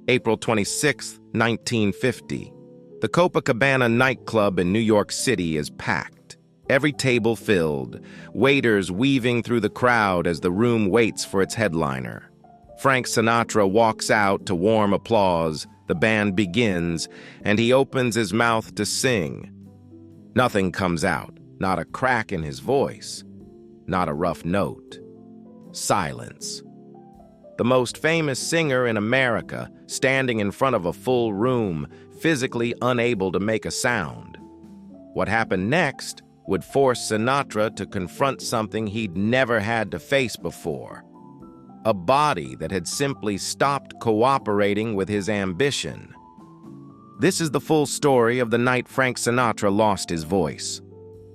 April 26, 1950. The Copacabana nightclub in New York City is packed. Every table filled, waiters weaving through the crowd as the room waits for its headliner. Frank Sinatra walks out to warm applause, the band begins, and he opens his mouth to sing. Nothing comes out, not a crack in his voice, not a rough note. Silence. The most famous singer in America, standing in front of a full room, physically unable to make a sound. What happened next would force Sinatra to confront something he'd never had to face before. A body that had simply stopped cooperating with his ambition. This is the full story of the night Frank Sinatra lost his voice.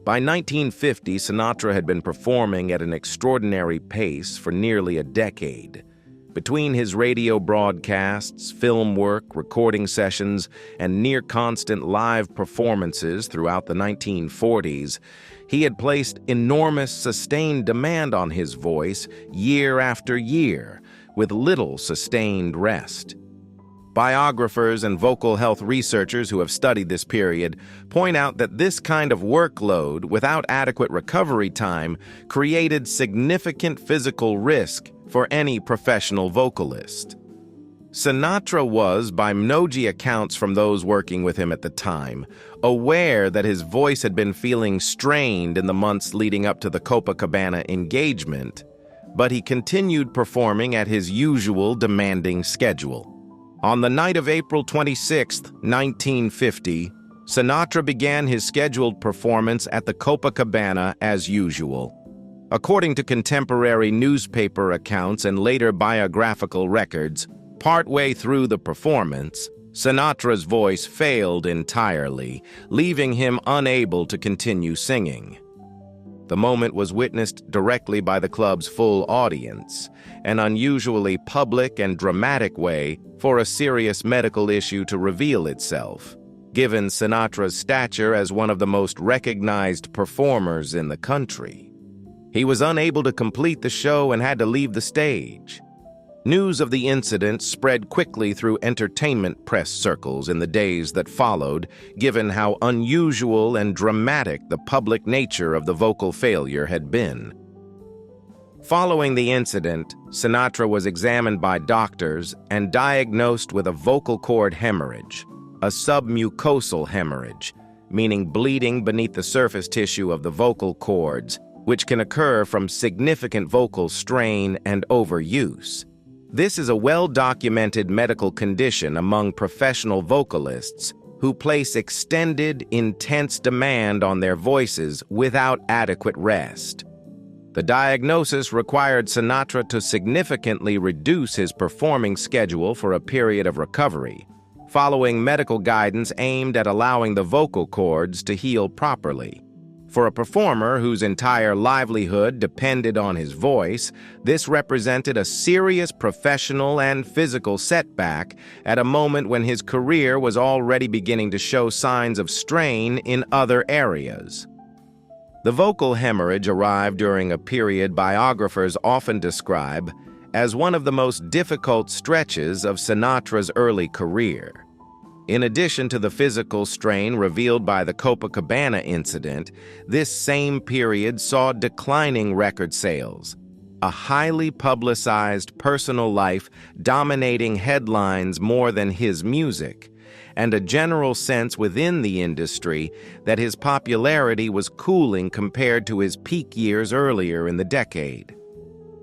By 1950, Sinatra had been performing at an extraordinary pace for nearly a decade. Between his radio broadcasts, film work, recording sessions, and near-constant live performances throughout the 1940s, he had placed enormous sustained demand on his voice year after year, with little sustained rest. Biographers and vocal health researchers who have studied this period point out that this kind of workload without adequate recovery time created significant physical risk for any professional vocalist. Sinatra was, by mnogy accounts from those working with him at the time, aware that his voice had been feeling strained in the months leading up to the Copacabana engagement, but he continued performing at his usual demanding schedule. On the night of April 26, 1950, Sinatra began his scheduled performance at the Copacabana as usual. According to contemporary newspaper accounts and later biographical records, partway through the performance, Sinatra's voice failed entirely, leaving him unable to continue singing. The moment was witnessed directly by the club's full audience, an unusually public and dramatic way for a serious medical issue to reveal itself, given Sinatra's stature as one of the most recognized performers in the country. He was unable to complete the show and had to leave the stage. News of the incident spread quickly through entertainment press circles in the days that followed, given how unusual and dramatic the public nature of the vocal failure had been. Following the incident, Sinatra was examined by doctors and diagnosed with a vocal cord hemorrhage, a submucosal hemorrhage, meaning bleeding beneath the surface tissue of the vocal cords, which can occur from significant vocal strain and overuse. This is a well-documented medical condition among professional vocalists who place extended, intense demand on their voices without adequate rest. The diagnosis required Sinatra to significantly reduce his performing schedule for a period of recovery, following medical guidance aimed at allowing the vocal cords to heal properly. For a performer whose entire livelihood depended on his voice, this represented a serious professional and physical setback at a moment when his career was already beginning to show signs of strain in other areas. The vocal hemorrhage arrived during a period biographers often describe as one of the most difficult stretches of Sinatra's early career. In addition to the physical strain revealed by the Copacabana incident, this same period saw declining record sales, a highly publicized personal life dominating headlines more than his music, and a general sense within the industry that his popularity was cooling compared to his peak years earlier in the decade.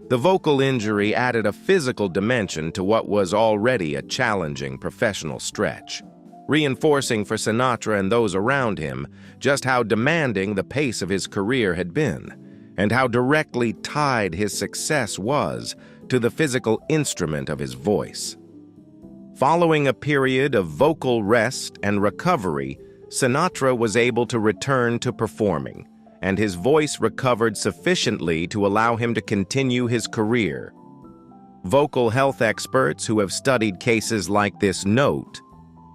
The vocal injury added a physical dimension to what was already a challenging professional stretch, reinforcing for Sinatra and those around him just how demanding the pace of his career had been, and how directly tied his success was to the physical instrument of his voice. Following a period of vocal rest and recovery, Sinatra was able to return to performing, and his voice recovered sufficiently to allow him to continue his career. Vocal health experts who have studied cases like this note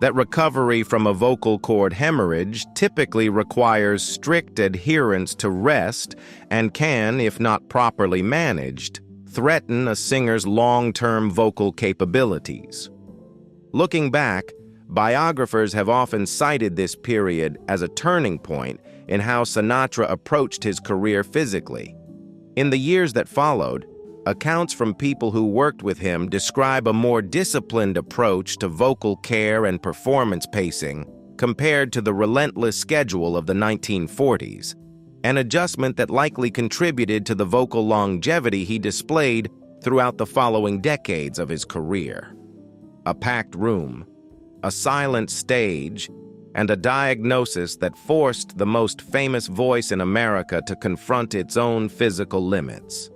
that recovery from a vocal cord hemorrhage typically requires strict adherence to rest and can, if not properly managed, threaten a singer's long-term vocal capabilities. Looking back, biographers have often cited this period as a turning point in how Sinatra approached his career physically. In the years that followed, accounts from people who worked with him describe a more disciplined approach to vocal care and performance pacing compared to the relentless schedule of the 1940s, an adjustment that likely contributed to the vocal longevity he displayed throughout the following decades of his career. A packed room, a silent stage, and a diagnosis that forced the most famous voice in America to confront its own physical limits.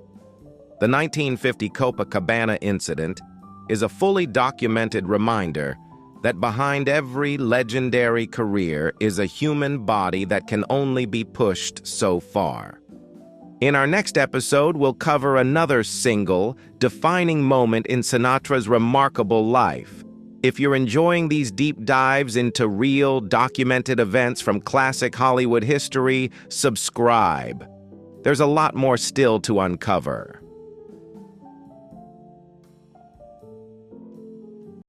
The 1950 Copacabana incident is a fully documented reminder that behind every legendary career is a human body that can only be pushed so far. In our next episode, we'll cover another single, defining moment in Sinatra's remarkable life. If you're enjoying these deep dives into real, documented events from classic Hollywood history, subscribe. There's a lot more still to uncover.